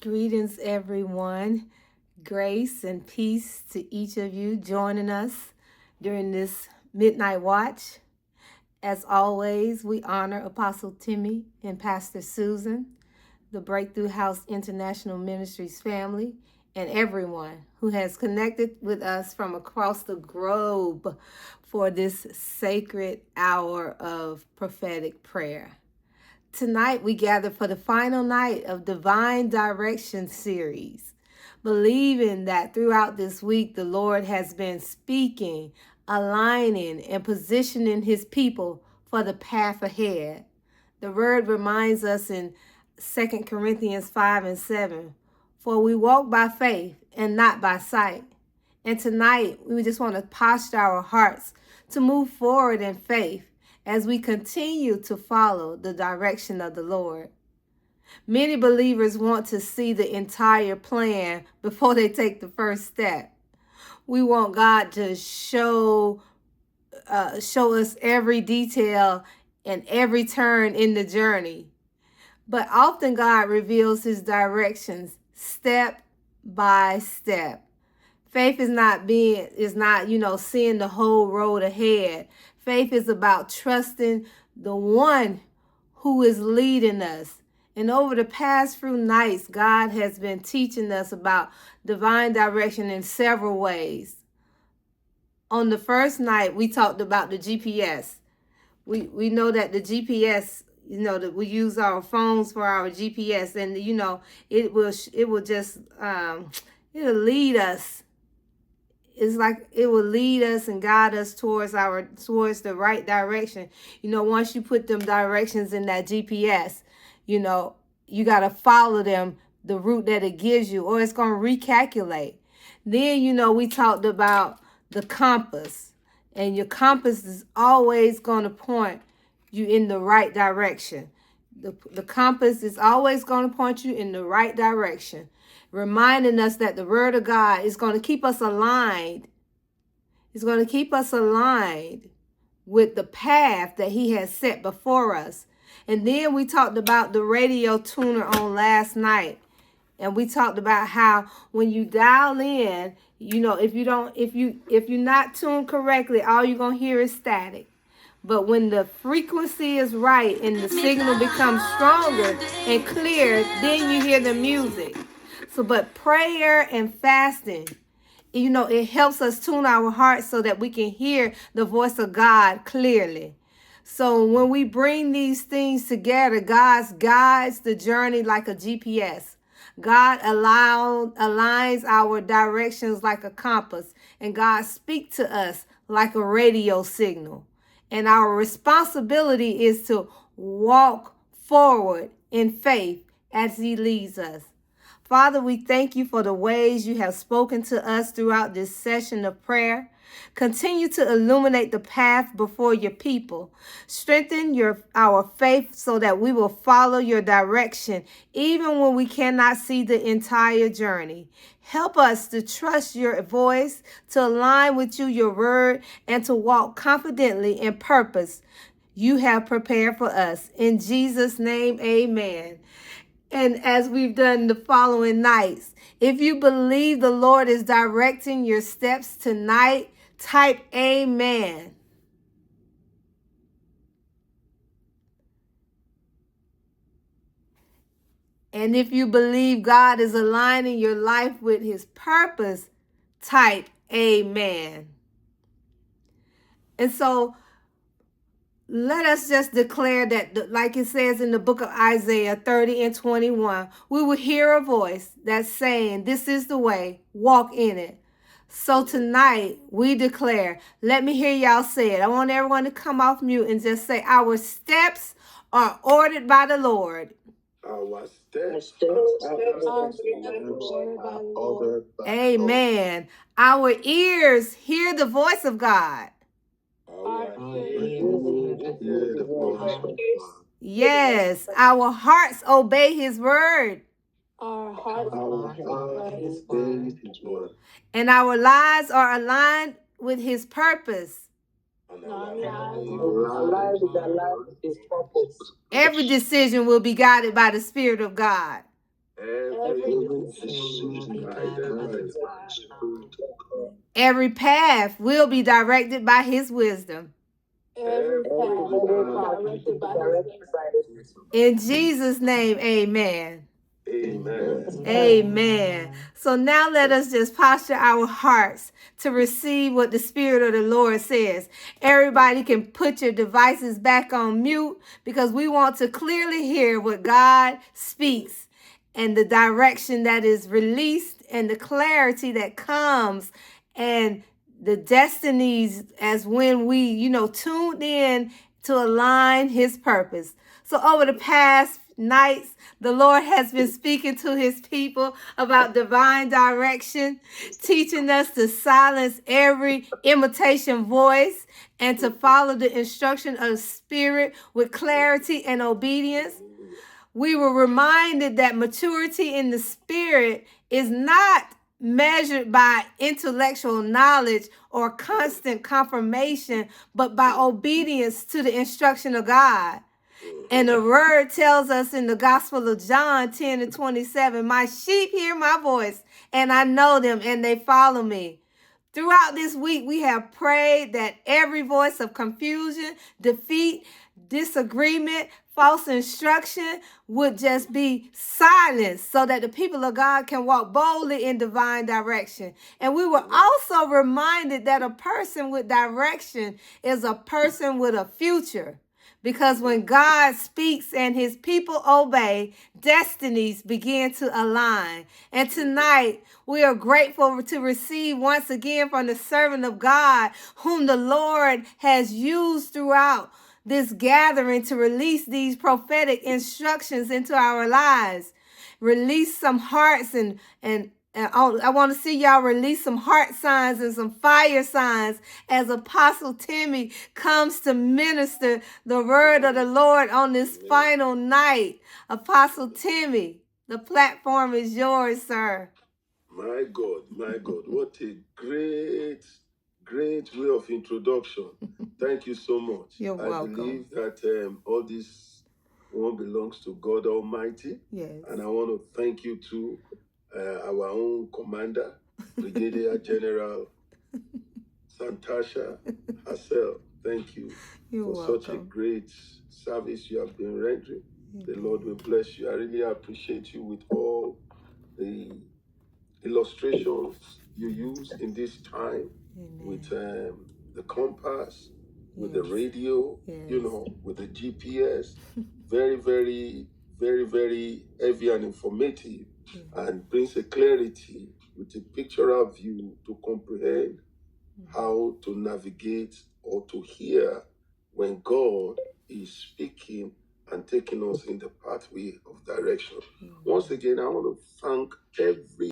Greetings, everyone. Grace and peace to each of you joining us during this midnight watch. As always, we honor Apostle Timmy and Pastor Susan, the Breakthrough House International Ministries family, and everyone who has connected with us from across the globe for this sacred hour of prophetic prayer. Tonight, we gather for the final night of Divine Direction series, believing that throughout this week, the Lord has been speaking, aligning, and positioning his people for the path ahead. The word reminds us in 2 Corinthians 5 and 7, for we walk by faith and not by sight. And tonight, we just want to posture our hearts to move forward in faith as we continue to follow the direction of the Lord. Many believers want to see the entire plan before they take the first step. We want God to show us every detail and every turn in the journey. But often God reveals his directions step by step. Faith is not seeing the whole road ahead. Faith is about trusting the one who is leading us. And over the past few nights, God has been teaching us about divine direction in several ways. On the first night, we talked about the GPS. We know that the GPS, that we use our phones for our GPS, and it'll lead us. It's like it will lead us and guide us towards the right direction. Once you put them directions in that GPS, you got to follow them, the route that it gives you, or it's going to recalculate. Then, we talked about the compass, and your compass is always going to point you in the right direction. The compass is always going to point you in the right direction, reminding us that the word of God is going to keep us aligned. It's going to keep us aligned with the path that he has set before us. And then we talked about the radio tuner on last night. And we talked about how when you dial in, if you're not tuned correctly, all you're going to hear is static. But when the frequency is right and the signal becomes stronger and clear, then you hear the music. But prayer and fasting, it helps us tune our hearts so that we can hear the voice of God clearly. So when we bring these things together, God guides the journey like a GPS. God aligns our directions like a compass, and God speaks to us like a radio signal. And our responsibility is to walk forward in faith as he leads us. Father, we thank you for the ways you have spoken to us throughout this session of prayer. Continue to illuminate the path before your people. Strengthen our faith so that we will follow your direction, even when we cannot see the entire journey. Help us to trust your voice, to align with you, your word, and to walk confidently in purpose you have prepared for us. In Jesus' name, amen. And as we've done the following nights, if you believe the Lord is directing your steps tonight, type amen. And if you believe God is aligning your life with his purpose, type amen. And so let us just declare that, like it says in the book of Isaiah 30 and 21, we will hear a voice that's saying, this is the way, walk in it. So tonight we declare, let me hear y'all say it. I want everyone to come off mute and just say, our steps are ordered by the Lord. Our steps are ordered by the Amen. Our ears hear the voice of God. Yes, our hearts obey his word. Our hearts obey his word. And our lives are aligned with his purpose. Every decision will be guided by the Spirit of God. Every decision guided by the Spirit of God. Every path will be directed by his wisdom. Every path will be directed by his wisdom. In Jesus' name, amen. Amen. Amen. So now let us just posture our hearts to receive what the Spirit of the Lord says. Everybody can put your devices back on mute because we want to clearly hear what God speaks and the direction that is released and the clarity that comes and the destinies as when we, tuned in to align his purpose. So over the past nights, the Lord has been speaking to his people about divine direction, teaching us to silence every imitation voice and to follow the instruction of the Spirit with clarity and obedience. We were reminded that maturity in the Spirit is not measured by intellectual knowledge or constant confirmation, but by obedience to the instruction of God. And the word tells us in the Gospel of John 10:27, my sheep hear my voice, and I know them, and they follow me. Throughout this week, we have prayed that every voice of confusion, defeat, disagreement, false instruction would just be silenced so that the people of God can walk boldly in divine direction. And we were also reminded that a person with direction is a person with a future. Because when God speaks and his people obey, destinies begin to align. And tonight, we are grateful to receive once again from the servant of God, whom the Lord has used throughout this gathering to release these prophetic instructions into our lives. Release some hearts and I want to see y'all release some heart signs and some fire signs as Apostle Timmy comes to minister the word of the Lord on this final night. Apostle Timmy, the platform is yours, sir. My God, what a great way of introduction. Thank you so much. You're welcome. I believe that all this one belongs to God Almighty. Yes. And I want to thank you to our own commander, Brigadier General Santasha herself. Thank you You're for welcome. such a great service you have been rendering. The Lord will bless you. I really appreciate you with all the illustrations you use in this time. Amen. With the compass, with the Yes. radio, Yes. with the GPS. Very, very, very, very heavy and informative, and brings a clarity with a pictorial view to comprehend how to navigate or to hear when God is speaking and taking us in the pathway of direction. Once again, I want to thank every